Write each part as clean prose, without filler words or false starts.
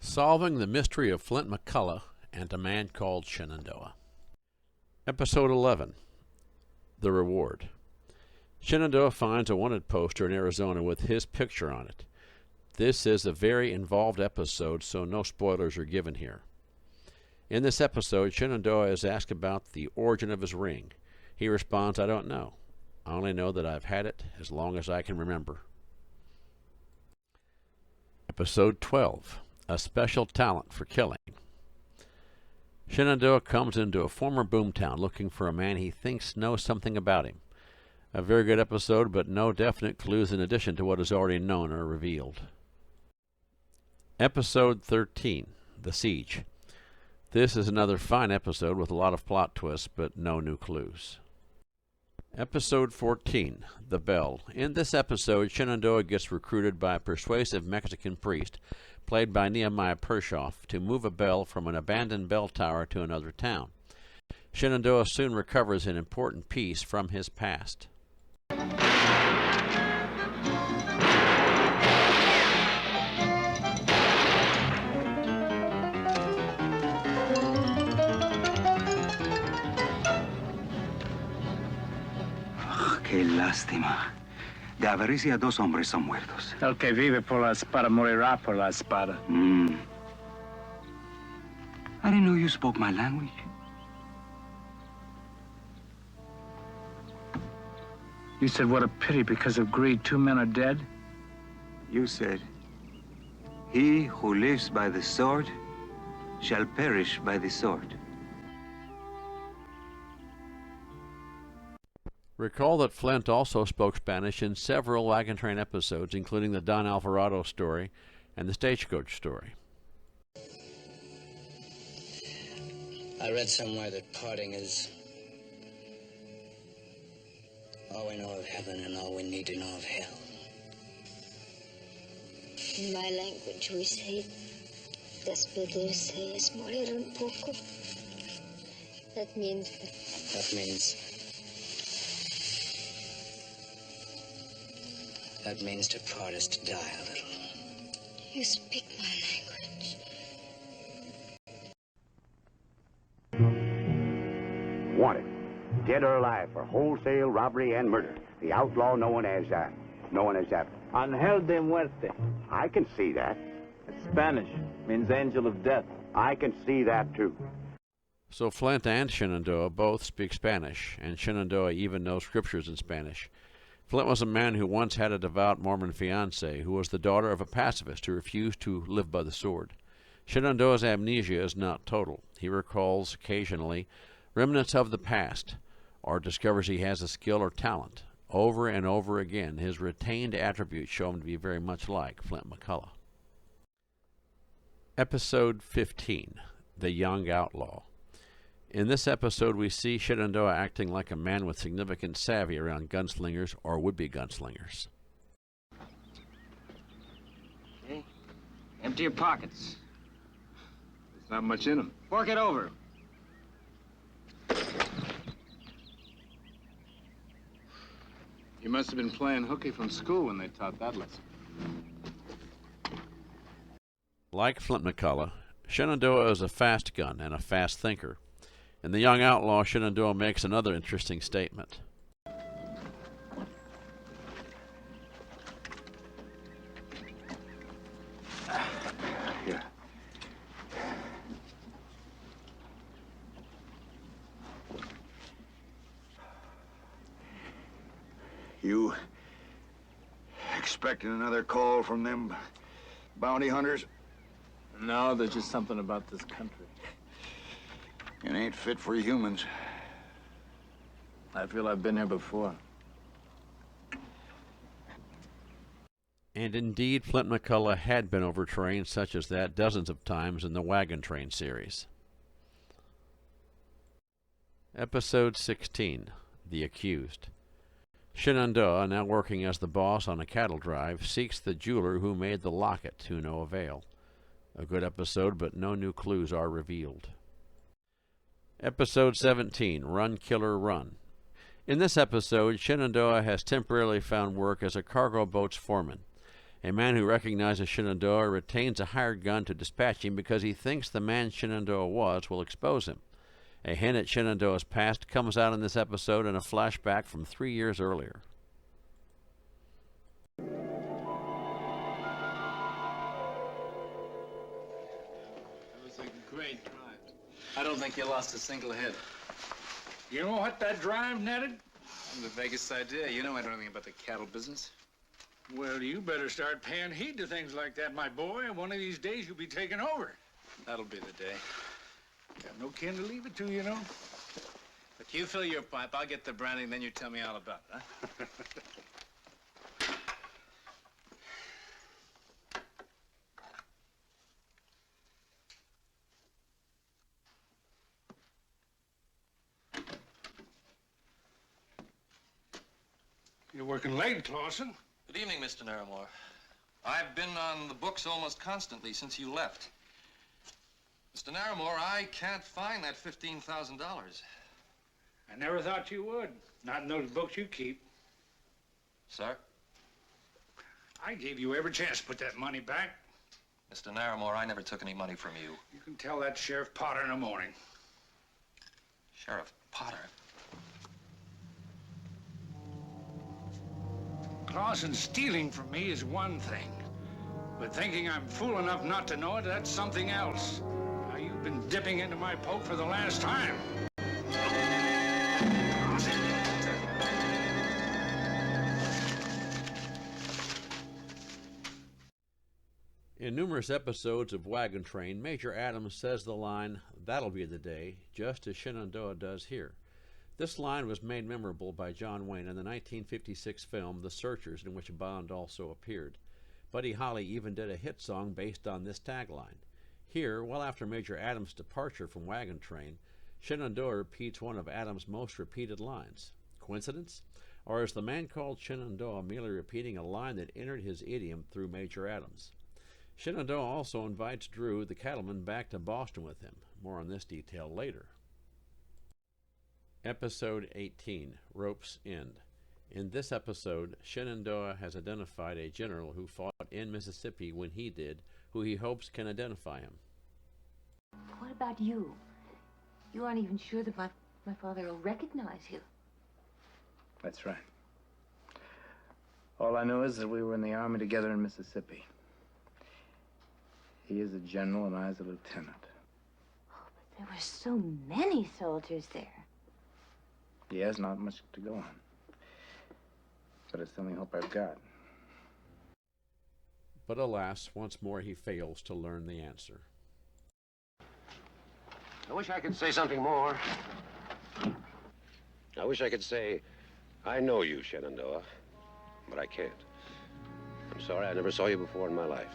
Solving the Mystery of Flint Mccullough and A Man Called Shenandoah. Episode 11. The Reward. Shenandoah finds a wanted poster in Arizona with his picture on it. This is a very involved episode, so no spoilers are given here. In this episode, Shenandoah is asked about the origin of his ring. He responds, "I don't know. I only know that I've had it as long as I can remember." Episode 12. A Special Talent for Killing. Shenandoah comes into a former boomtown looking for a man he thinks knows something about him. A very good episode, but no definite clues in addition to what is already known are revealed. Episode 13. The Siege. This is another fine episode with a lot of plot twists, but no new clues. Episode 14. The Bell. In this episode, Shenandoah gets recruited by a persuasive Mexican priest, played by Nehemiah Pershoff, to move a bell from an abandoned bell tower to another town. Shenandoah soon recovers an important piece from his past. Qué lástima. De avaricia, 2 hombres son muertos. El que vive por la espada morirá por la espada. I didn't know you spoke my language. You said, what a pity, because of greed, 2 men are dead? You said, he who lives by the sword shall perish by the sword. Recall that Flint also spoke Spanish in several Wagon Train episodes, including the Don Alvarado story and the Stagecoach story. I read somewhere that parting is all we know of heaven and all we need to know of hell. In my language, we say, despedirse es morir un poco. That means to part is to die a little. you speak my language. Wanted, dead or alive, for wholesale robbery and murder. The outlaw known as Angel de muerte. I can see that. It's Spanish. Means angel of death. I can see that, too. So Flint and Shenandoah both speak Spanish, and Shenandoah even knows scriptures in Spanish. Flint was a man who once had a devout Mormon fiancée who was the daughter of a pacifist who refused to live by the sword. Shenandoah's amnesia is not total. He recalls occasionally remnants of the past, or discovers he has a skill or talent. Over and over again, his retained attributes show him to be very much like Flint Mccullough. Episode 15. The Young Outlaw. In this episode, we see Shenandoah acting like a man with significant savvy around gunslingers or would-be gunslingers. Okay. Empty your pockets. There's not much in them. Fork it over. You must have been playing hooky from school when they taught that lesson. Like Flint Mccullough, Shenandoah is a fast gun and a fast thinker. In The Young Outlaw, Shenandoah makes another interesting statement. Here. You expecting another call from them bounty hunters? No, there's just something about this country. It ain't fit for humans. I feel I've been here before. And indeed, Flint Mccullough had been over terrain such as that dozens of times in the Wagon Train series. Episode 16. The Accused. Shenandoah, now working as the boss on a cattle drive, seeks the jeweler who made the locket to no avail. A good episode, but no new clues are revealed. Episode 17. Run, Killer, Run. In this episode, Shenandoah has temporarily found work as a cargo boat's foreman. A man who recognizes Shenandoah retains a hired gun to dispatch him because he thinks the man Shenandoah was will expose him. A hint at Shenandoah's past comes out in this episode in a flashback from 3 years earlier. That was a great drive. I don't think you lost a single hit. You know what that drive netted? I'm the vaguest idea. You know I don't know anything about the cattle business. Well, you better start paying heed to things like that, my boy. One of these days you'll be taking over. That'll be the day. Got no kin to leave it to, you know. But you fill your pipe, I'll get the brandy, and then you tell me all about it, huh? You're working late, Clausen. Good evening, Mr. Naramore. I've been on the books almost constantly since you left. Mr. Naramore, I can't find that $15,000. I never thought you would. Not in those books you keep. Sir? I gave you every chance to put that money back. Mr. Naramore, I never took any money from you. You can tell that Sheriff Potter in the morning. Sheriff Potter? Clausen stealing from me is one thing. But thinking I'm fool enough not to know it, that's something else. Now, you've been dipping into my poke for the last time. In numerous episodes of Wagon Train, Major Adams says the line, "That'll be the day," just as Shenandoah does here. This line was made memorable by John Wayne in the 1956 film The Searchers, in which Bond also appeared. Buddy Holly even did a hit song based on this tagline. Here, well after Major Adams' departure from Wagon Train, Shenandoah repeats one of Adams' most repeated lines. Coincidence? Or is the Man Called Shenandoah merely repeating a line that entered his idiom through Major Adams? Shenandoah also invites Drew, the cattleman, back to Boston with him. More on this detail later. Episode 18, Rope's End. In this episode, Shenandoah has identified a general who fought in Mississippi when he did, who he hopes can identify him. What about you? You aren't even sure that my father will recognize you. That's right. All I know is that we were in the army together in Mississippi. He is a general and I is a lieutenant. Oh, but there were so many soldiers there. He has not much to go on. But it's the only hope I've got. But alas, once more he fails to learn the answer. I wish I could say something more. I wish I could say, I know you, Shenandoah, but I can't. I'm sorry I never saw you before in my life.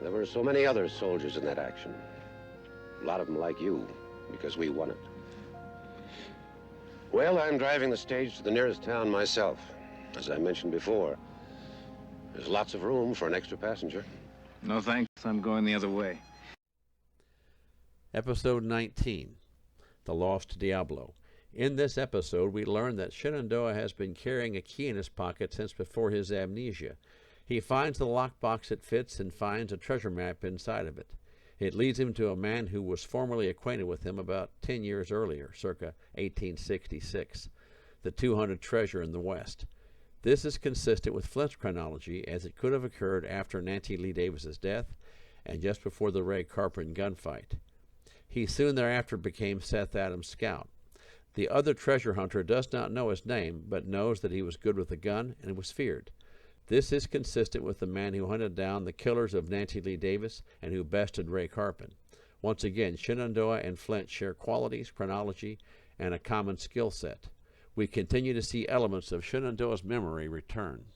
There were so many other soldiers in that action. A lot of them like you, because we won it. Well, I'm driving the stage to the nearest town myself. As I mentioned before, there's lots of room for an extra passenger. No thanks, I'm going the other way. Episode 19, The Lost Diablo. In this episode, we learn that Shenandoah has been carrying a key in his pocket since before his amnesia. He finds the lockbox it fits and finds a treasure map inside of it. It leads him to a man who was formerly acquainted with him about 10 years earlier, circa 1866, the 200 treasure in the West. This is consistent with Flint's chronology, as it could have occurred after Nancy Lee Davis's death and just before the Ray Carpenter gunfight. He soon thereafter became Seth Adams' scout. The other treasure hunter does not know his name, but knows that he was good with a gun and was feared. This is consistent with the man who hunted down the killers of Nancy Lee Davis and who bested Ray Carpenter. Once again, Shenandoah and Flint share qualities, chronology, and a common skill set. We continue to see elements of Shenandoah's memory return.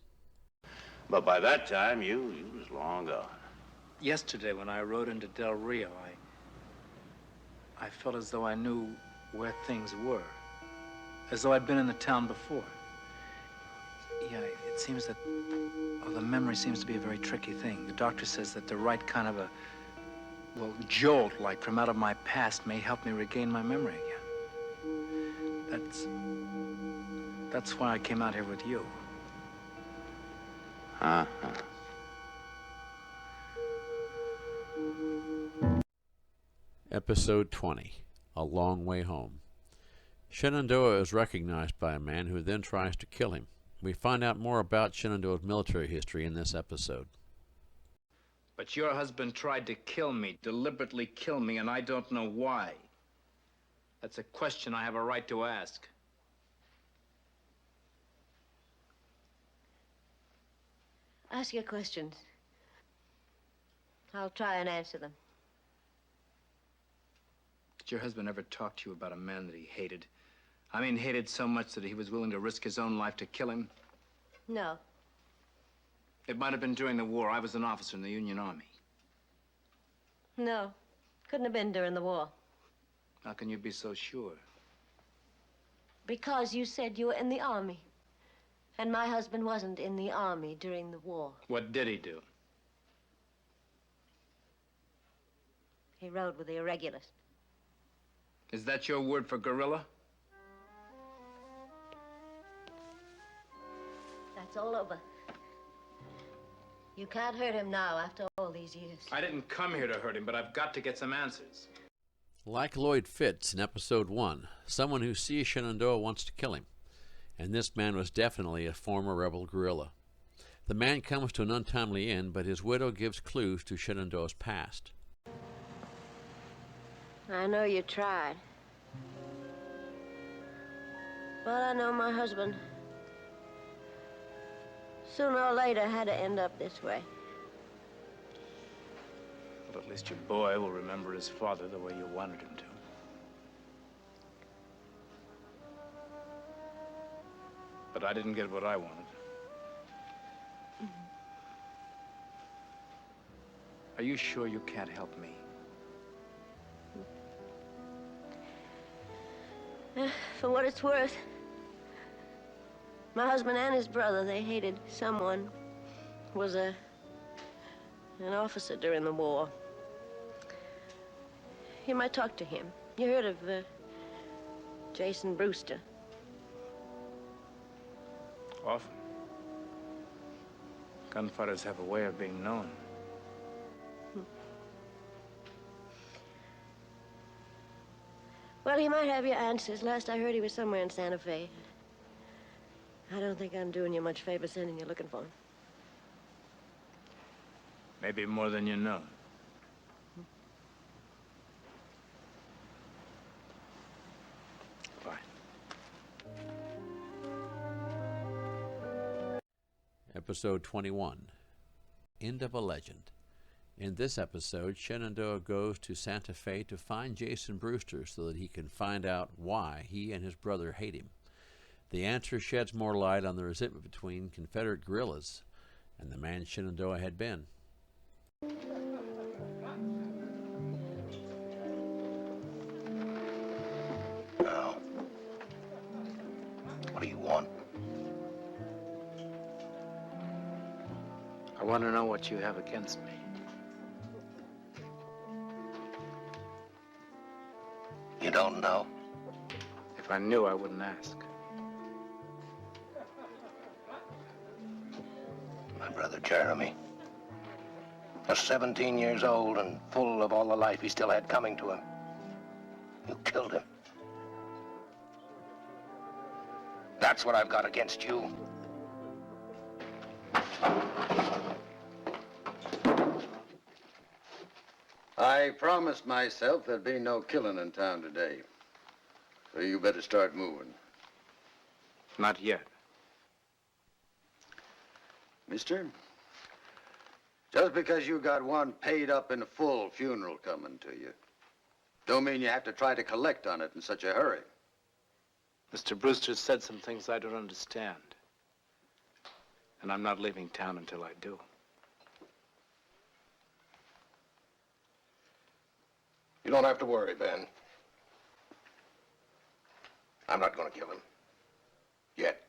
But by that time, you was long gone. Yesterday, when I rode into Del Rio, I felt as though I knew where things were. As though I'd been in the town before. Yeah, it seems that, the memory seems to be a very tricky thing. The doctor says that the right kind of jolt, like from out of my past, may help me regain my memory again. That's why I came out here with you. Uh-huh. Episode 20, A Long Way Home. Shenandoah is recognized by a man who then tries to kill him. We find out more about Shenandoah's military history in this episode. But your husband tried to kill me, deliberately kill me, and I don't know why. That's a question I have a right to ask. Ask your questions. I'll try and answer them. Did your husband ever talk to you about a man that he hated? I mean, hated so much that he was willing to risk his own life to kill him? No. It might have been during the war. I was an officer in the Union Army. No. Couldn't have been during the war. How can you be so sure? Because you said you were in the Army. And my husband wasn't in the Army during the war. What did he do? He rode with the irregulars. Is that your word for guerrilla? That's all over. You can't hurt him now after all these years. I didn't come here to hurt him, but I've got to get some answers. Like Lloyd Fitz in Episode 1, someone who sees Shenandoah wants to kill him. And this man was definitely a former rebel guerrilla. The man comes to an untimely end, but his widow gives clues to Shenandoah's past. I know you tried. But I know my husband sooner or later had to end up this way. But at least your boy will remember his father the way you wanted him to. But I didn't get what I wanted. Are you sure you can't help me? For what it's worth, my husband and his brother, they hated someone who was an officer during the war. You might talk to him. You heard of Jason Brewster? Often. Gunfighters have a way of being known. Well, he might have your answers. Last I heard, he was somewhere in Santa Fe. I don't think I'm doing you much favor sending you looking for him. Maybe more than you know. Bye. Episode 21, End of a Legend. In this episode, Shenandoah goes to Santa Fe to find Jason Brewster so that he can find out why he and his brother hate him. The answer sheds more light on the resentment between Confederate guerrillas and the man Shenandoah had been. Now, what do you want? I want to know what you have against me. You don't know? If I knew, I wouldn't ask. My brother Jeremy. Was 17 years old and full of all the life he still had coming to him. You killed him. That's what I've got against you. I promised myself there'd be no killing in town today. So you better start moving. Not yet. Mister, just because you got one paid up in full funeral coming to you, don't mean you have to try to collect on it in such a hurry. Mr. Brewster said some things I don't understand. And I'm not leaving town until I do. You don't have to worry, Ben. I'm not going to kill him. Yet.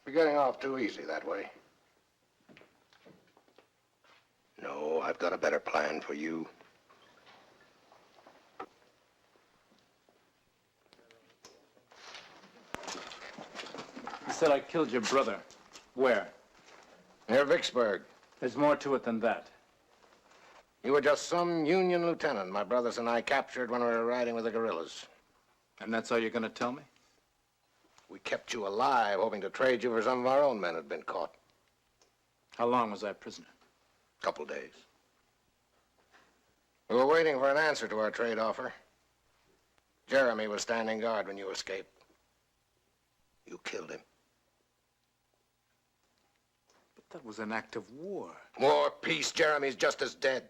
We're getting off too easy that way. No, I've got a better plan for you. You said I killed your brother. Where? Near Vicksburg. There's more to it than that. You were just some Union lieutenant my brothers and I captured when we were riding with the guerrillas. And that's all you're going to tell me? We kept you alive, hoping to trade you for some of our own men who'd been caught. How long was I prisoner? A couple days. We were waiting for an answer to our trade offer. Jeremy was standing guard when you escaped. You killed him. But that was an act of war. War, peace, Jeremy's just as dead.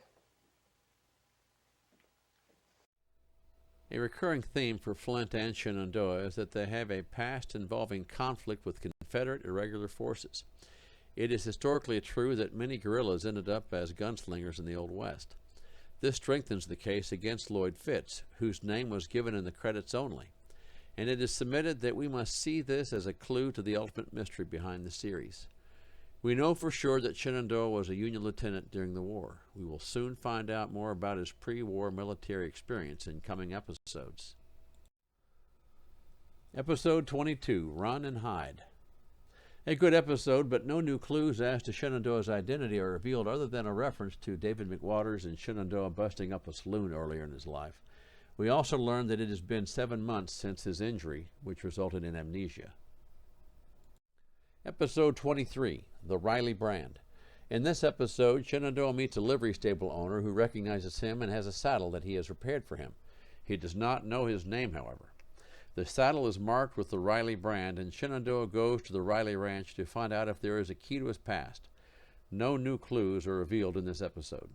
A recurring theme for Flint and Shenandoah is that they have a past involving conflict with Confederate irregular forces. It is historically true that many guerrillas ended up as gunslingers in the Old West. This strengthens the case against Lloyd Fitz, whose name was given in the credits only, and it is submitted that we must see this as a clue to the ultimate mystery behind the series. We know for sure that Shenandoah was a Union lieutenant during the war. We will soon find out more about his pre-war military experience in coming episodes. Episode 22, Run and Hide. A good episode, but no new clues as to Shenandoah's identity are revealed other than a reference to David McWaters and Shenandoah busting up a saloon earlier in his life. We also learn that it has been 7 months since his injury, which resulted in amnesia. Episode 23, The Riley Brand. In this episode, Shenandoah meets a livery stable owner who recognizes him and has a saddle that he has repaired for him. He does not know his name, however. The saddle is marked with the Riley brand, and Shenandoah goes to the Riley Ranch to find out if there is a key to his past. No new clues are revealed in this episode.